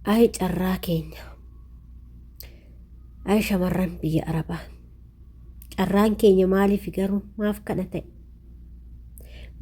Ay carraa keenya. Ay shamarran biyya Arabaa. Carraan keenya maaliif garuu maaf kana ta'e?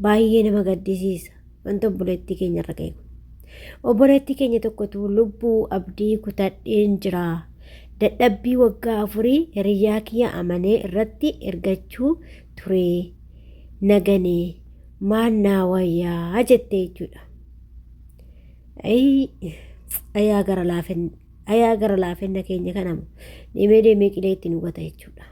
Baay'ee nama gaddisiisa wanta obboleettii keenya irra ga'e. Obboleettii keenya tokkotu lubbuu abdii kutadheen jira. Dadhabbii waggaa 4 hiriyaa kiyya amanee irratti ergachuu ture naganee maannaa wayyaa jettee jechuudha. Ayaa gara laafenna keenya kanamu deemee qilee itti nugata jechuudha.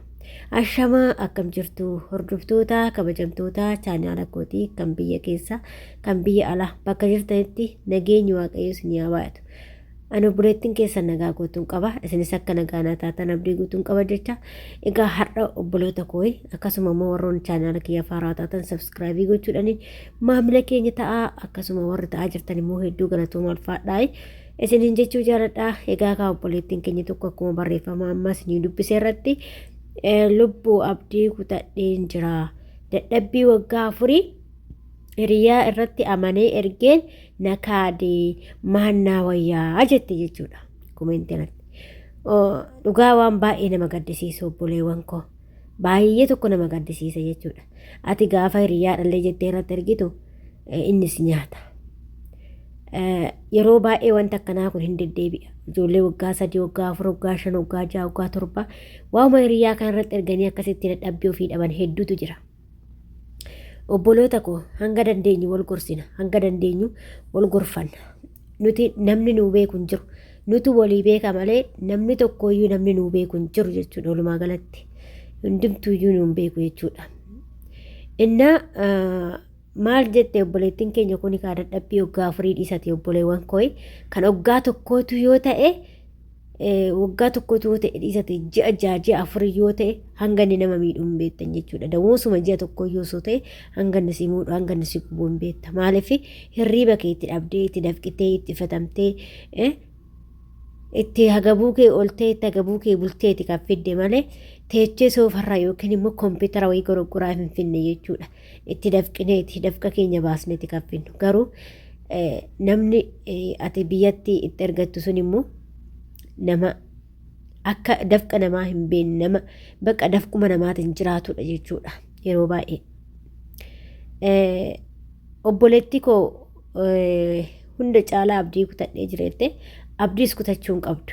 Ashamaa akkam jirtu hordoftoota kabajamtoota chaanaala kootii kan biyya keessa kan biyya alaa bakka jirtanitti nageenyi waaqayyo isin haa baay'atu. Ani obboleettiin keessan nagaa guutuun qaba. Isinis akka nagaa naa taatan abdii guutuun qaba jecha. Egaa har'a obboloota koo akkasuma immoo warroon chaanaala kiyya faaraa taatan sabskraayibii gochuudhaan maamila keenya ta'aa akkasuma warri ta'aa jirtan immoo hedduu galatooma ulfaadhaa. Isiniin jechuu jaaladha. Egaa kaa obboleettiin keenya tokko akkuma barreeffama ammas ni dubbisee irratti lubbuu abdii kutadheen jira. Dadhabbii waggaa 4 hiriyaa irratti amanee ergeen nakaadee maannaa wayyaa jette jechuudha. Komentiin dhugaa waan baay'ee nama gaddisiisa obboleewwan koo. Baay'ee tokko nama gaddisiisa jechuudha. Ati gaafa hiriyaa dhallee jettee irratti ergitu innis nyaata. Yeroo baay'ee wanta akkanaa kun hin deddeebi'a. Ijoollee waggaa 3, waggaa 4, waggaa 5, waggaa 6, waggaa 7 waama hiriyaa kan irratti erganii akkasitti dadhabbii ofii dhaban hedduutu jira. Obboloota koo hanga dandeenyu wal gorsina, hanga dandeenyu wal gorfanna. Nuti namni nuu beeku hin jiru. Nuti walii beeka malee namni tokkoyyuu namni nuu beeku hin jiru jechuudha. Walumaa galatti hundumtuuyyuu nuu beeku jechuudha. Innaa maal jette obboleettiin keenya kun kaa dadhabbii waggaa 4 dhiisate obboleewwan koo kan waggaa tokkootu yoo ta'e waggaa tokkotu yoo ta'e dhiisate ji'a 4 yoo ta'e hanga inni nama miidhuu hin beektan jechuudha. Dawoosuma ji'a tokko yoo ta'e hanga inni si muudhu hanga inni si gubuu hin beekta. Maaliif hirriiba kee itti dhabdee itti dafqitee itti fatamtee itti hagabuu kee oltee itti hagabuu kee bulteeti kan fidde malee teechee soofarraa yookiin immoo koompitara wayii goroggoraa hin finne jechuudha. Itti dafqinee itti dafqa keenya baasneeti kan finnu. Garuu namni ati biyyatti itti ergattu sun immoo nama akka dafqa namaa hin beekne nama bakka dafquma namaatiin jiraatudha jechuudha. Yeroo baay'ee obboleettii koo hunda caalaa abdii kutadhee jireette abdiis kutachuu hin qabdu.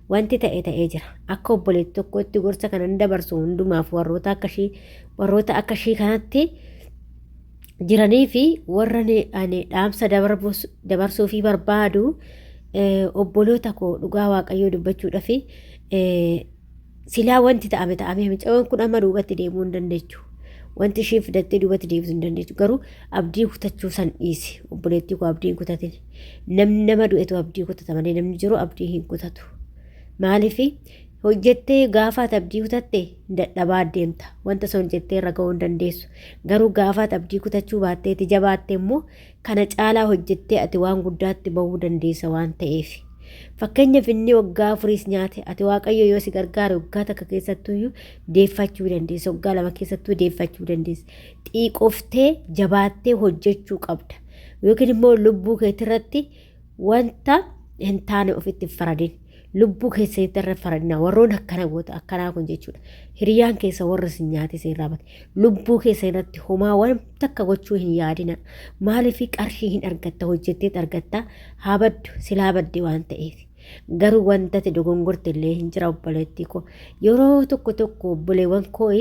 Wanti ta'ee jira. Akka obboleettii tokkotti gorsa kanan dabarsu hundumaaf warroota akka ishii kanatti jiranii fi warra ani dhaamsa dabarsuu fi barbaadu obboloota koo dhugaa waaqayyoo dubbachuudha fi silaa wanti ta'ame mucaan kun amma duubatti deemuu hin dandeechu. Wanti isheen fidattee duubatti deemuu hin dandeechu. Garuu abdii kutachuu san dhiisi. Obboleettii koo abdii hin kutatin. Namni nama du'etu abdii kutata malee namni jiru abdii hin kutatu. Maaliif hojjettee gaafaat abdii kutatte dadhabaa deemta. Wanta son hojjettee irra ga'uu hin dandeessu. Garuu gaafaat abdii kutachuu baattee jabaatte immoo kana caalaa hojjettee ati waan guddaatti bahuu dandeessa waan ta'eef. Fakkeenyaaf inni waggaa 4 nyaate ati waaqayyo yoo si gargaare waggaa takka keessattuyyuu deeffachuu dandeessa. Waggaa 2 keessattuu deeffachuu dandeessa. Xiiqoftee jabaattee hojjechuu qabda. Yookiin immoo lubbuu keetirratti wanta hin taane ofitti faradin. Lubbuu keessatti irra faradina warroon akkanaa kun jechuudha. Hiriyaan keessa warra si nyaate si raabate. Lubbuu keessa irratti homaa waan takka gochuu hin yaadina. Maaliif qarshii hin argatta hojjettee argatta haa baddu silaa badde waan ta'eef. Garuu wanta te dogongorte illee hin jira obboleettii koo. Yeroo tokko obboleewwan koo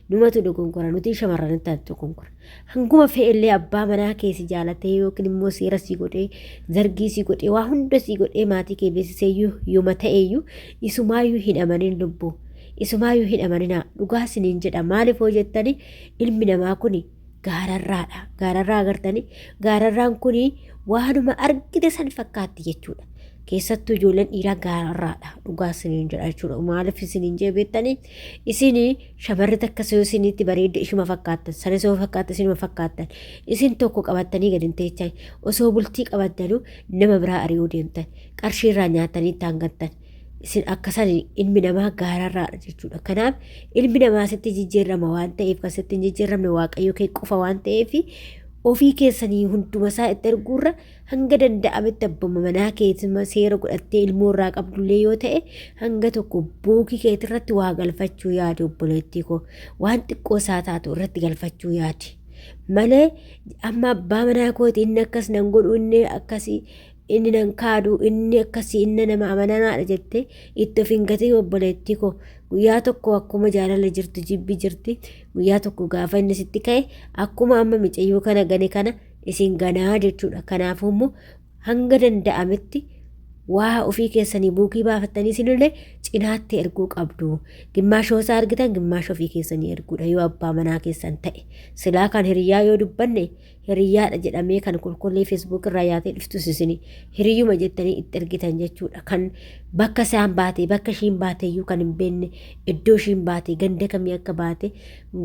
numatu dogongora nuti shamarran taatu dogongora. Hanguma fe'ellee abbaa manaa keessi jaalatee yookiin immoo seera si godhee zargii si godhee waa hunda si godhee maatii kee beeksiseeyyuu yooma ta'eeyyuu isumaayyuu hin amanin lubbuu. Isumaayyuu hin amaninaa dhugaa isiniin jedha. Maaliif hoo jettanii ilmi namaa kun gaararraadha. Gaararraa agartanii gaararraan kun waanuma argite san fakkaatti jechuudha. Keessattuu ijoolleen dhiiraa gaararraadha. Dhugaa isiniin jedha jechuudha. Maaliif isiniin jee beektanii isin shamarri takka yoo isinitti bareedde ishuma fakkaattan sanis yoo fakkaattan isinuma fakkaattan isin tokko qabattanii gadi hin teechan osoo bultii qabattanuu nama biraa ari'uu deemtan qarshii irraa nyaatanii itti hangattan isin akkasan ilmi namaa gaararraadha jechuudha. Kanaaf ilmi namaa sitti jijjiirama waan ta'eef kan sitti hin jijjiiramne waaqayyo kee qofa waan ta'eef ofii keessanii hunduma isaa itti erguurra hanga danda'ametti abbuma manaa keessuma seera godhattee ilmoo irraa qabdullee yoo ta'e hanga tokko buukii keetii irratti waa galfachuu yaade obboleettii koo waan xiqqoo isaa taatu irratti galfachuu yaade malee amma abbaa manaa kooti inni akkas nan godhu inni akkasii inni nan kaadu inni akkasii inni nama amananaadha jettee itti of hin gatiin obboleettii koo guyyaa tokko akkuma jaalala jirtu jibbi jirti guyyaa tokko gaafa inni sitti ka'e akkuma amma micayyoo kana gane kana isin ganaa jechuudha kanaafuu immoo hanga danda'ametti waa ofii keessanii buukii baafattanii isinillee cinaatti erguu qabdu gimmaashoo isaa argitan gimmaasha ofii keessanii erguudha yoo abbaa manaa keessan ta'e silaa kan hiriyaa yoo dubbanne hiriyaadha jedhamee kan qulqullee feesbuuk irraa yaatee dhuftus isinii hiriyyuma jettanii itti ergitan jechuudha kan bakka isaan baate bakka ishiin baateeyyuu kan hin beekne iddoo ishiin baate ganda kamii akka baate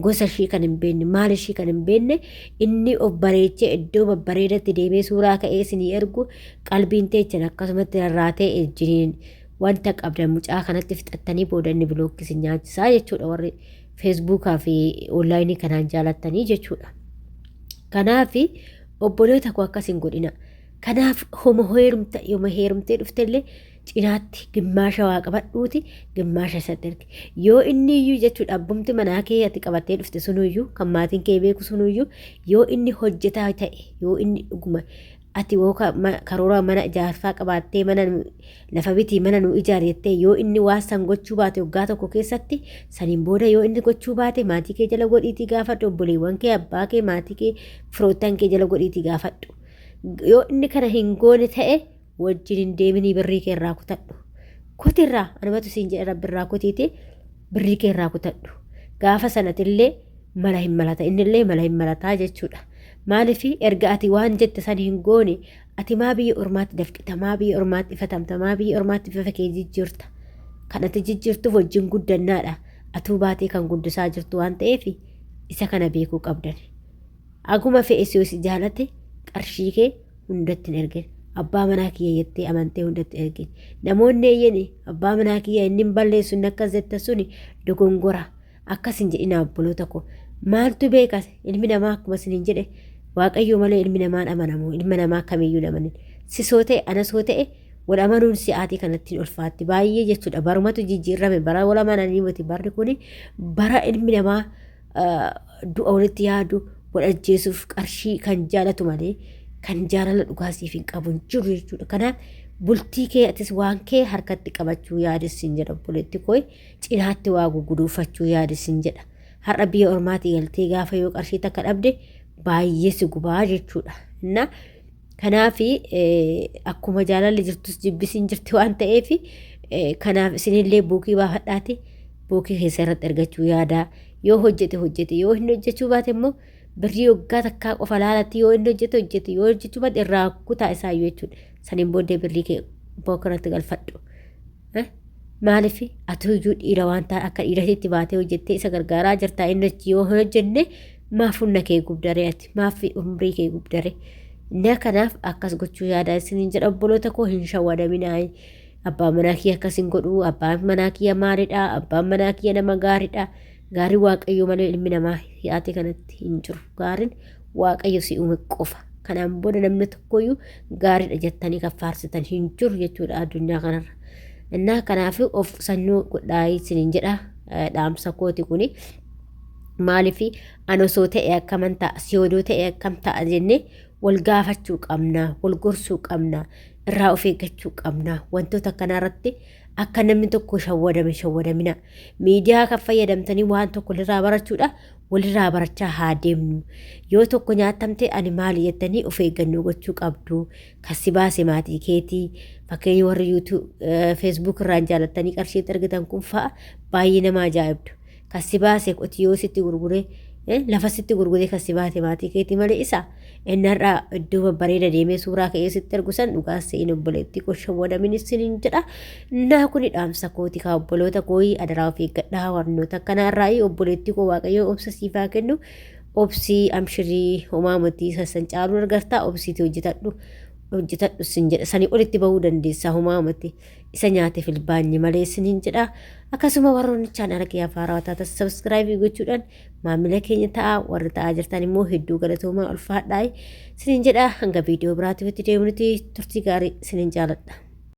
gosa ishii kan hin beekne maal ishii kan hin beekne inni of bareechee iddoo babbareedatti deemee suuraa ka'ee isinii ergu qalbiin teechan akkasumatti rarraatee ejjiniin wanta qabdan mucaa kanatti fixattanii booda inni bilookkisi nyaachisaa jechuudha warri feesbuukaa fi onlaayinii kanaan jaalattanii jechuudha. Kanaaf obboloota koo akkas hin godhina. Kanaaf homa heerumtee dhuftellee cinaatti gimmaasha waa qabadhuuti gimmaasha isatti erge. Yoo inni iyyuu jechuudha abbumti manaa kee ati qabattee dhufte sunuyyuu kan maatiin kee beeku sunuyyuu yoo inni hojjetaa ta'e yoo inni dhuguma ati karoora mana ijaarsaa qabaattee mana lafa bitii mana nu ijaarrettee yoo inni waa san gochuu baate waggaa tokko keessatti saniin booda yoo inni gochuu baate maatii kee jala godhiitii gaafadhu obboleewwan kee abbaa kee maatii kee firoottan kee jala godhiitii gaafadhu yoo inni kana hin goone ta'e wajjin hin deeminii birrii kee irraa kutadhu kutirraa anumatu siin jedhe rabbi irraa kutiite birrii kee irraa kutadhu gaafa sanatillee mala hin malata innillee mala hin malataa jechuudha. Maalifi erga ati waan jette san hin goone ati maa biyya ormaatti dafqita maa biyya ormaatti ifatamta maa biyya ormaatti bifa kee jijjiirta kan ati jijjiirtuuf wajjin guddannaadha atuu baatee kan guddisaa jirtu waan ta'eef isa kana beekuu qabdan aguma fe'es yoo si jaalate qarshii kee hundatti hin ergin abbaa manaa kiyya jettee amantee hundatti ergin namoonni eeyyani abbaa manaa kiyya inni hin balleessu inni akkas jette suni dogongora akkas hin jedhina obboloota koo maaltu beekas ilmi namaa akkuma isin hin jedhe waaqayyo malee ilmi namaan amanamu ilma namaa kamiyyuu namanin sisoo ta'e anasoo ta'e wal amanuun si'aatii kanatti ulfaatti baay'ee jechuudha barumatu jijjiirrame bara wal amananii miti barri kuni bara ilmi namaa du'a walitti yaadu wal ajjeesuuf qarshii kan jaalatu malee kan jaalala dhugaasiif hin qabu hin jiru jechuudha kanaaf bultii kee atis waan kee harkatti qabachuu yaadessin jedha obboleetti koo cinaatti waa guguduufachuu yaadessin jedha har'a biyya ormaatii galtee gaafa yoo qarshii takka dhabde baay'ee si gubaa jechuudha. Kanaaf akkuma jaalalli jirtus jibbisiin jirti waan ta'eef kanaaf isinillee buukii baafadhaati buukii keessa irratti argachuu yaadaa yoo hojjete yoo hin hojjechuu baate immoo birrii waggaa takkaa qofa laalatti yoo hin hojjete yoo hojjechuu baate irraa kutaa isaayyuu jechuudha. Saniin booddee birrii kee bookarratti galfadhu. Maaliif ati iyyuu dhiira waan ta'an akka dhiiratitti baatee hojjettee isa gargaaraa jirtaa inni yoo hojjenne maaf humna kee gubdaree ati maaf umrii kee gubdaree. Inni kanaaf akkas gochuu yaadaa isiniin jedha obboloota koo hin shawwadaminaa. Abbaan manaa kiyya akkas hin godhu abbaan manaa kiyya maalidha abbaan manaa kiyya nama gaariidha. Gaariin waaqayyo malee ilmi namaa yaate kanatti hin jiru. Gaariin waaqayyo si uume qofa. Kanaan booda namni tokkoyyuu gaariidha jettanii kan faarsitan hin jiru jechuudha addunyaa kanarra. Innaa kanaaf of sanyoo godhaa isiniin jedha dhaamsa kooti kuni. Maaliif ani osoo ta'e akkaman ta'a siyoodoo ta'e akkam ta'a jennee wal gaafachuu qabna wal gorsuu qabna irraa of eeggachuu qabna wantoota kanarratti akka namni tokko shawwadamina miidiyaa kan fayyadamtanii waan tokko walirraa barachuudha walirraa barachaa haa deemnu yoo tokko nyaatamte ani maali jettanii of eeggannoo gochuu qabdu kasi baase maatii keetii fakkeenya warri feesbuuk irraan jaalattanii qarshii argatan kun fa'a baay'ee nama ajaa'ibdu kasi baase qotiyoo sitti gurguree lafa sitti gurguree kasi baate maatii keetii malee isa innarraa iddoo babbareeda deemee suuraa ka'ee sitti argusan dhugaas se'in obboleetti koo shawwadamin isiniin jedha. Innaa kuni dhaamsa kooti kaa obboloota kooyi adaraa of eeggadhaa warnoota akkanarraa obboleetti koo waaqayyoo obsa siifaa kennu obsii amshirii homaa motii sassan caaluu argartaa obsiitii hojjetadhu hojjetadhu sin jedha sanii olitti bahuu dandeessa humaamatti isa nyaate filbaanyi malee siniin jedha akkasuma warroonni chaanala kiyyaa faaraa taata sabskraayibii gochuudhaan maamila keenya ta'a warri ta'aa jirtan immoo hedduu galatoomaa ulfaadhaa siniin jedha hanga viidiyoo biraatiif itti deemnuti turtii gaarii siniin jaaladha.